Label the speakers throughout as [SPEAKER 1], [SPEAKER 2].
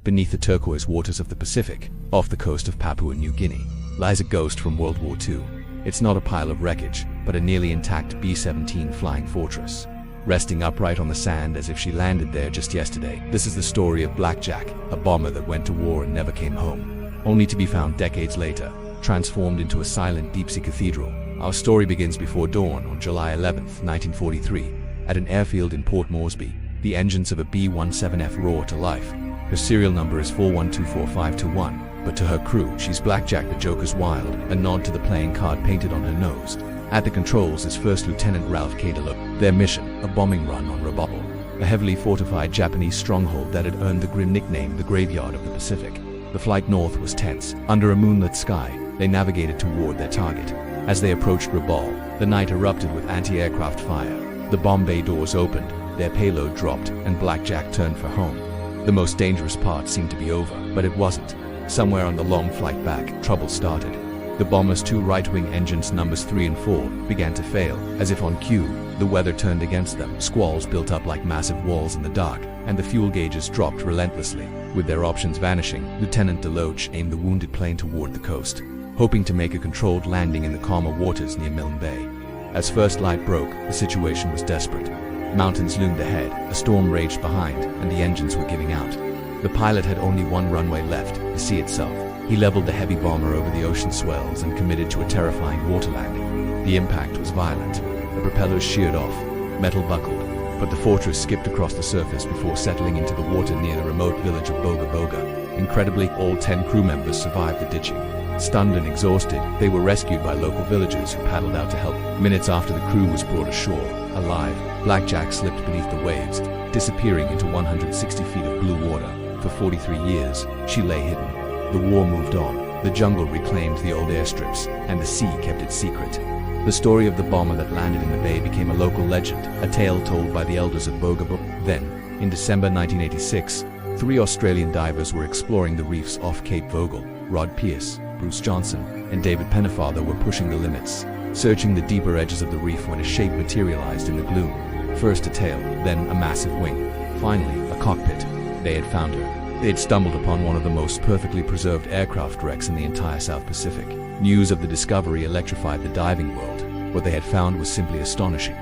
[SPEAKER 1] beneath the turquoise waters of the Pacific, off the coast of Papua New Guinea, lies a ghost from World War II. It's not a pile of wreckage, but a nearly intact B-17 Flying Fortress, resting upright on the sand as if she landed there just yesterday. This is the story of Blackjack, a bomber that went to war and never came home, only to be found decades later, transformed into a silent deep-sea cathedral. Our story begins before dawn on July 11, 1943, at an airfield in Port Moresby. The engines of a B-17F roar to life. Her serial number is 41245521. But to her crew, she's Blackjack the Joker's Wild, a nod to the playing card painted on her nose. At the controls is First Lieutenant Ralph Kadalo. Their mission, a bombing run on Rabaul, a heavily fortified Japanese stronghold that had earned the grim nickname the Graveyard of the Pacific. The flight north was tense. Under a moonlit sky, they navigated toward their target. As they approached Rabaul, the night erupted with anti-aircraft fire. The bomb bay doors opened, their payload dropped, and Blackjack turned for home. The most dangerous part seemed to be over, but it wasn't. Somewhere on the long flight back, trouble started. The bomber's two right-wing engines numbers 3 and 4 began to fail. As if on cue, the weather turned against them. Squalls built up like massive walls in the dark, and the fuel gauges dropped relentlessly. With their options vanishing, Lieutenant Deloach aimed the wounded plane toward the coast, hoping to make a controlled landing in the calmer waters near Milne Bay. As first light broke, the situation was desperate. Mountains loomed ahead, a storm raged behind, and the engines were giving out. The pilot had only one runway left, the sea itself. He leveled the heavy bomber over the ocean swells and committed to a terrifying water landing. The impact was violent. The propellers sheared off, metal buckled, but the Fortress skipped across the surface before settling into the water near the remote village of Boga Boga. Incredibly, all 10 crew members survived the ditching. Stunned and exhausted, they were rescued by local villagers who paddled out to help. Minutes after the crew was brought ashore, alive, Blackjack slipped beneath the waves, disappearing into 160 feet of blue water. For 43 years, she lay hidden. The war moved on, the jungle reclaimed the old airstrips, and the sea kept its secret. The story of the bomber that landed in the bay became a local legend, a tale told by the elders of Boga Boga. Then, in December 1986, 3 Australian divers were exploring the reefs off Cape Vogel. Rod Pierce, Bruce Johnson, and David Pennefather were pushing the limits, searching the deeper edges of the reef when a shape materialized in the gloom. First a tail, then a massive wing, finally a cockpit. They had found her. They had stumbled upon one of the most perfectly preserved aircraft wrecks in the entire South Pacific. News of the discovery electrified the diving world. What they had found was simply astonishing.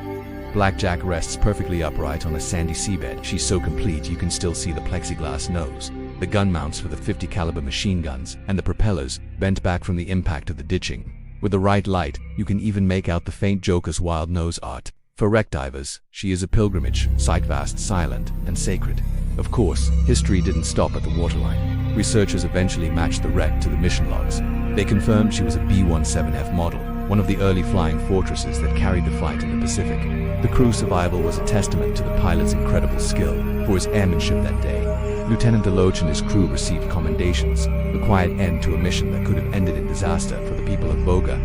[SPEAKER 1] Blackjack rests perfectly upright on a sandy seabed. She's so complete you can still see the plexiglass nose, the gun mounts for the .50 caliber machine guns, and the propellers, bent back from the impact of the ditching. With the right light, you can even make out the faint Joker's wild nose art. For wreck divers, she is a pilgrimage, sight vast, silent, and sacred. Of course, history didn't stop at the waterline. Researchers eventually matched the wreck to the mission logs. They confirmed she was a B-17F model, one of the early flying fortresses that carried the fight in the Pacific. The crew's survival was a testament to the pilot's incredible skill. For his airmanship that day, Lieutenant Deloach and his crew received commendations, the quiet end to a mission that could have ended in disaster for the people of Boga.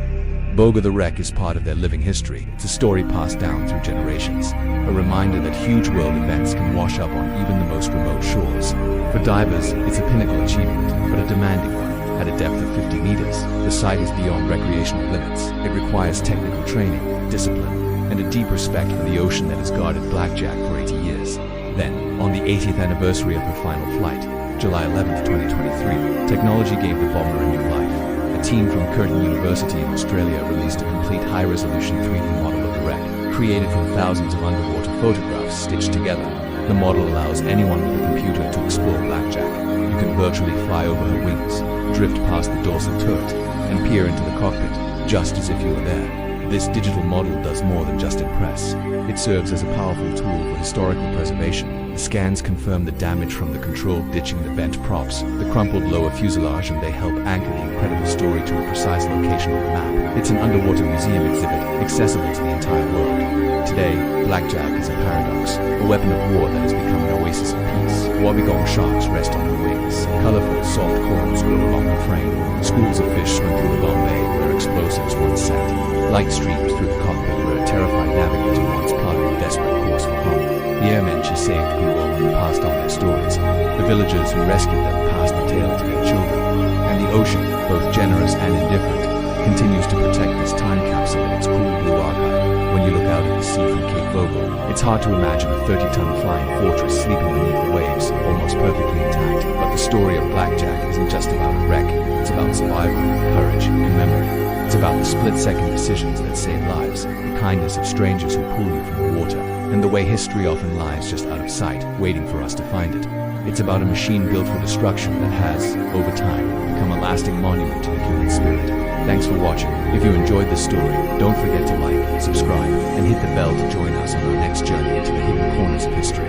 [SPEAKER 1] Boga the wreck is part of their living history. It's a story passed down through generations, a reminder that huge world events can wash up on even the most remote shores. For divers, it's a pinnacle achievement, but a demanding one. At a depth of 50 meters, the site is beyond recreational limits. It requires technical training, discipline, and a deep respect for the ocean that has guarded Blackjack for 80 years. Then, on the 80th anniversary of her final flight, July 11, 2023, technology gave the bomber a new life. A team from Curtin University in Australia released a complete high-resolution 3D model of the wreck, created from thousands of underwater photographs stitched together. The model allows anyone with a computer to explore Blackjack. You can virtually fly over her wings, drift past the dorsal turret, and peer into the cockpit, just as if you were there. This digital model does more than just impress. It serves as a powerful tool for historical preservation. The scans confirm the damage from the controlled ditching, the bent props, the crumpled lower fuselage, and they help anchor the incredible story to a precise location on the map. It's an underwater museum exhibit, accessible to the entire world. Today, Blackjack is a paradox, a weapon of war that has become an oasis of peace. Wobbegong sharks rest on her wings. Colorful, soft corals grow along her frame. Schools of fish swim through the long bay where explosives once sat. Light streams through the cockpit where a terrified navigator once plotted a desperate course for home. The airmen she saved grew old and passed on their stories. The villagers who rescued them passed the tale to their children. And the ocean, both generous and indifferent, continues to protect this time capsule in its cool blue archive. When you look out at the sea from Cape Vogel, it's hard to imagine a 30-ton flying fortress sleeping beneath the waves, almost perfectly intact. But the story split-second decisions that save lives, the kindness of strangers who pull you from the water, and the way history often lies just out of sight, waiting for us to find it. It's about a machine built for destruction that has, over time, become a lasting monument to the human spirit. Thanks for watching. If you enjoyed this story, don't forget to like, subscribe, and hit the bell to join us on our next journey into the hidden corners of history.